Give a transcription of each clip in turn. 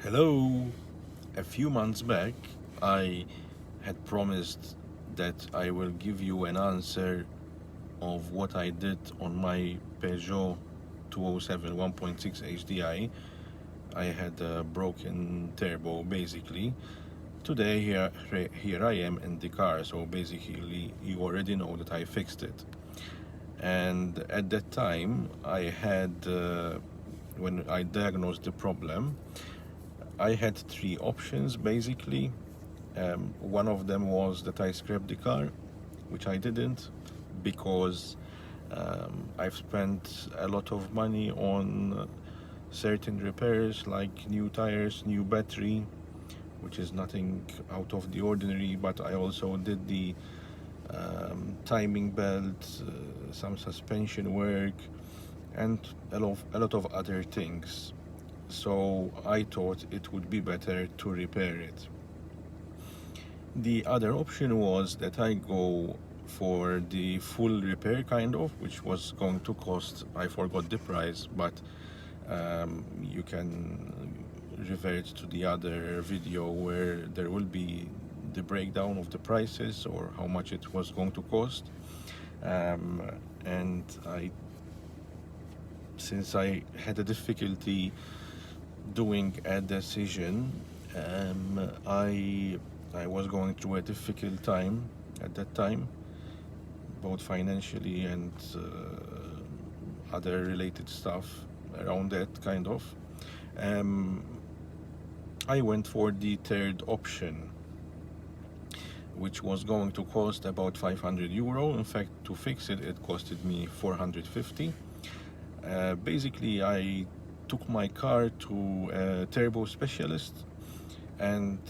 Hello. A few months back, I had promised that I will give you an answer of what I did on my Peugeot 207 1.6 HDI. I had a broken turbo basically. Today here I am in the car, so basically you already know that I fixed it. And at that time, when I diagnosed the problem, I had three options basically. One of them was that I scrapped the car, which I didn't because I've spent a lot of money on certain repairs like new tires, new battery, which is nothing out of the ordinary, but I also did the timing belt, some suspension work, and a lot of other things. So I thought it would be better to repair it. The other option was that I go for the full repair kind of, which was going to cost, I forgot the price, but you can revert to the other video where there will be the breakdown of the prices or how much it was going to cost. Um, and since I had a difficulty doing a decision, I was going through a difficult time at that time, both financially and other related stuff around that kind of. Um, I went for the third option, which was going to cost about 500 euro. In fact, to fix it, it costed me 450. Basically, I took my car to a turbo specialist and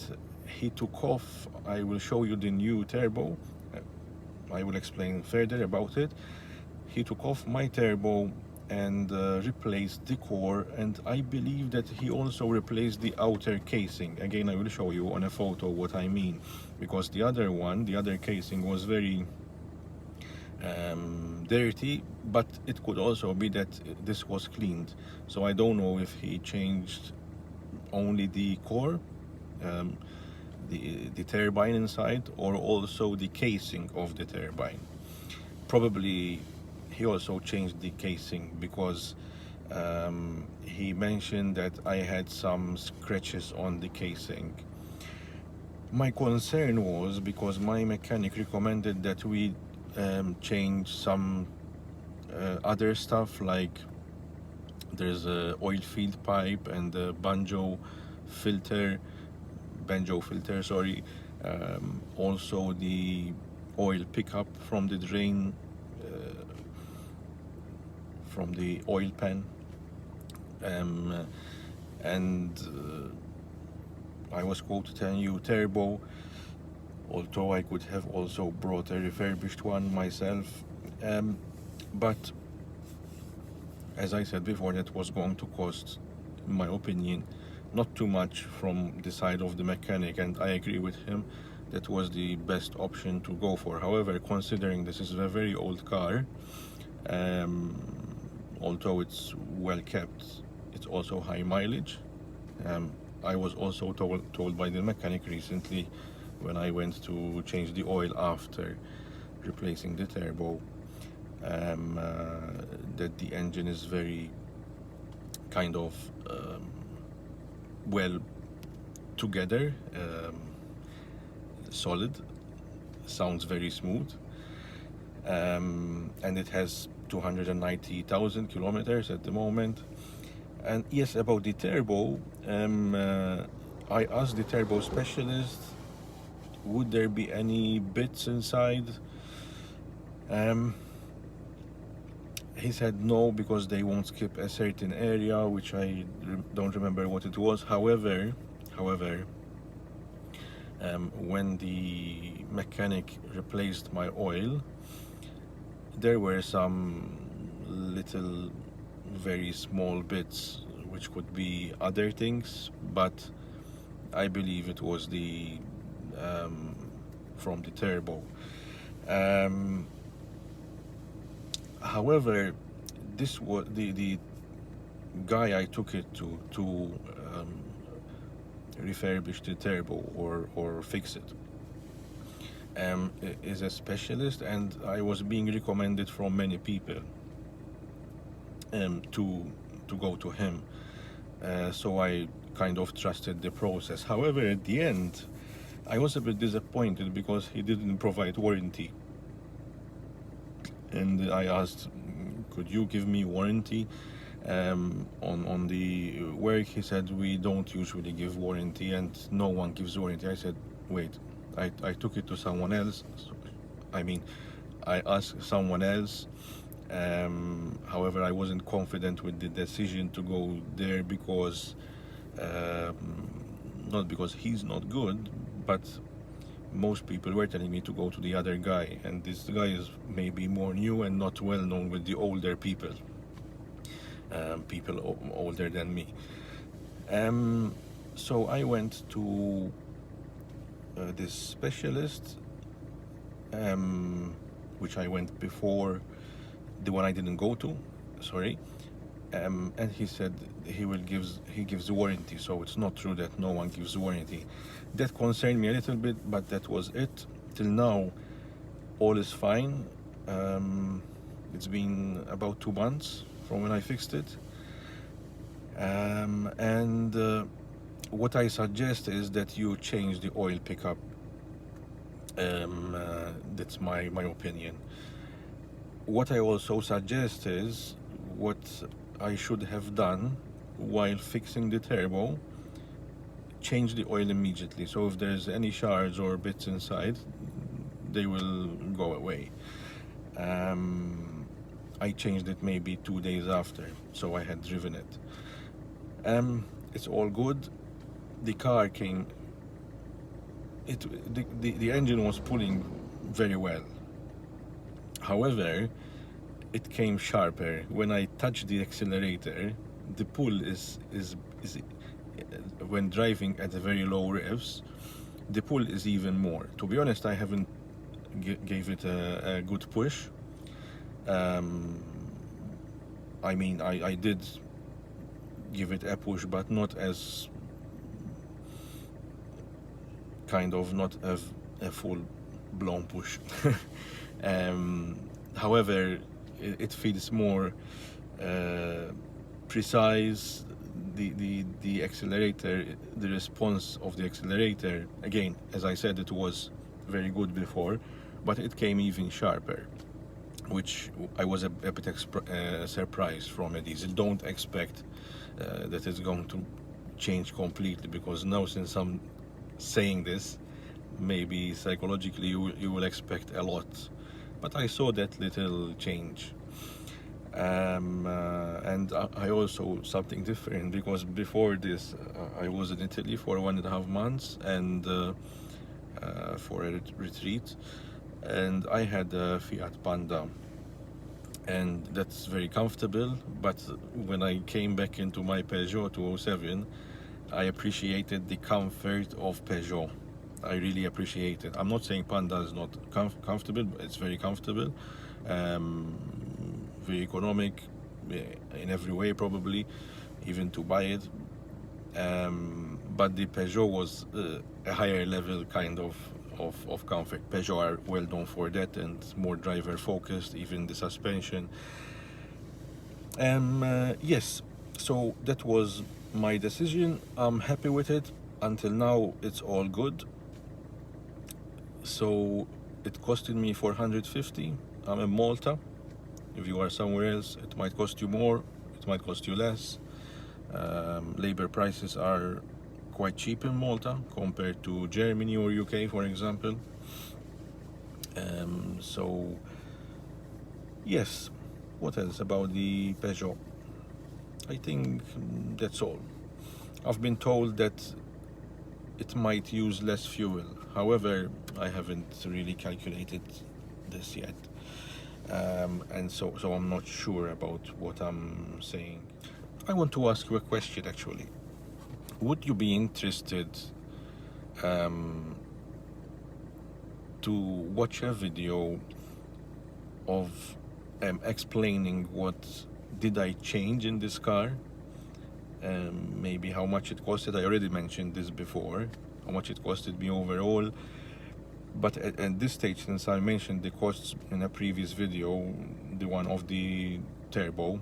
he took off. I will show you the new turbo. I will explain further about it. He took off my turbo and replaced the core, and I believe that he also replaced the outer casing. Again, I will show you on a photo what I mean, because the other casing was very dirty, but it could also be that this was cleaned. So I don't know if he changed only the core, um, the turbine inside, or also the casing of the turbine. Probably he also changed the casing because he mentioned that I had some scratches on the casing. My concern was because my mechanic recommended that we change some other stuff, like there's a oil field pipe and a banjo filter, sorry. Also the oil pickup from the drain, from the oil pan, um, and I was quoted a new turbo, although I could have also brought a refurbished one myself. But as I said before, that was going to cost, in my opinion, not too much from the side of the mechanic, and I agree with him. That was the best option to go for. However, considering this is a very old car, um, although it's well kept, it's also high mileage. Um, I was also told by the mechanic recently when I went to change the oil after replacing the turbo, that the engine is very kind of well together, solid, sounds very smooth, and it has 290,000 kilometers at the moment. And yes, about the turbo, I asked the turbo specialist, would there be any bits inside? He said no, because they won't skip a certain area, which I don't remember what it was. However, when the mechanic replaced my oil, there were some little, very small bits, which could be other things, but I believe it was the from the turbo. Um, However, this was the guy I took it to refurbish the turbo or fix it, is a specialist, and I was being recommended from many people to go to him. So I kind of trusted the process. However, at the end, I was a bit disappointed because he didn't provide warranty. And I asked, could you give me warranty on the work? He said, we don't usually give warranty, and no one gives warranty. I said, wait, I took it to someone else. I mean, I asked someone else. However, I wasn't confident with the decision to go there because not because he's not good, but most people were telling me to go to the other guy, and this guy is maybe more new and not well known with the older people, older than me. So I went to this specialist, which I went before, the one I didn't go to, sorry. And he said he gives warranty, so it's not true that no one gives warranty. That concerned me a little bit, but that was it. Till now, all is fine. It's been about 2 months from when I fixed it. And what I suggest is that you change the oil pickup. That's my opinion. What I also suggest is what I should have done while fixing the turbo: change the oil immediately. So if there's any shards or bits inside, they will go away. I changed it maybe 2 days after, so I had driven it. It's all good. The car came, the engine was pulling very well. However, it came sharper when I touched the accelerator. The pull is when driving at a very low revs, the pull is even more. To be honest, I haven't gave it a good push. I mean, I did give it a push, but not as not a full blown push. However, it feels more precise. The accelerator, the response of the accelerator, again, as I said, it was very good before, but it came even sharper, which I was a bit surprised from a diesel. Don't expect that it's going to change completely, because now, since I'm saying this, maybe psychologically you will expect a lot, but I saw that little change. And I also something different, because before this I was in Italy for 1.5 months and for a retreat, and I had a Fiat Panda, and that's very comfortable. But when I came back into my Peugeot 207, I appreciated the comfort of Peugeot. I really appreciate it. I'm not saying Panda is not comfortable, but it's very comfortable, very economic in every way, probably even to buy it. But the Peugeot was a higher level kind of comfort. Peugeot are well known for that, and more driver focused, even the suspension. Yes, so that was my decision. I'm happy with it. Until now, it's all good. So it costed me 450. I'm in Malta. If you are somewhere else, it might cost you more, it might cost you less. Labor prices are quite cheap in Malta compared to Germany or UK, for example. So yes, what else about the Peugeot? I think that's all. I've been told that it might use less fuel. However, I haven't really calculated this yet. And so I'm not sure about what I'm saying. I want to ask you a question, actually. Would you be interested to watch a video of explaining what did I change in this car maybe how much it costed. I already mentioned this before, how much it costed me overall. But at this stage, since I mentioned the costs in a previous video, the one of the turbo,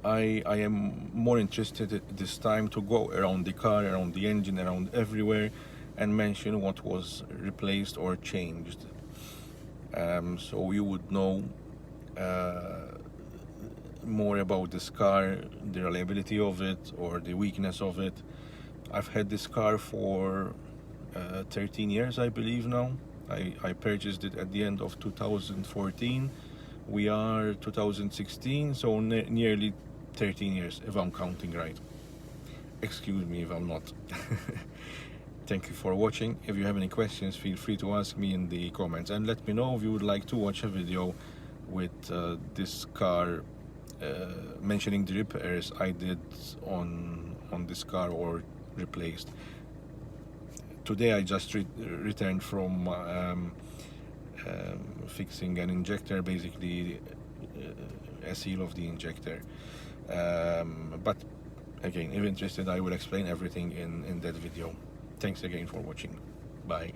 I am more interested at this time to go around the car, around the engine, around everywhere, and mention what was replaced or changed. So you would know more about this car, the reliability of it or the weakness of it. I've had this car for 13 years, I believe now. I purchased it at the end of 2014. We are 2016, so nearly 13 years, if I'm counting right. Excuse me if I'm not. Thank you for watching. If you have any questions, feel free to ask me in the comments, and let me know if you would like to watch a video with this car, mentioning the repairs I did on this car or replaced. Today I just returned from fixing an injector, basically a seal of the injector. But again, if interested, I will explain everything in that video. Thanks again for watching. Bye.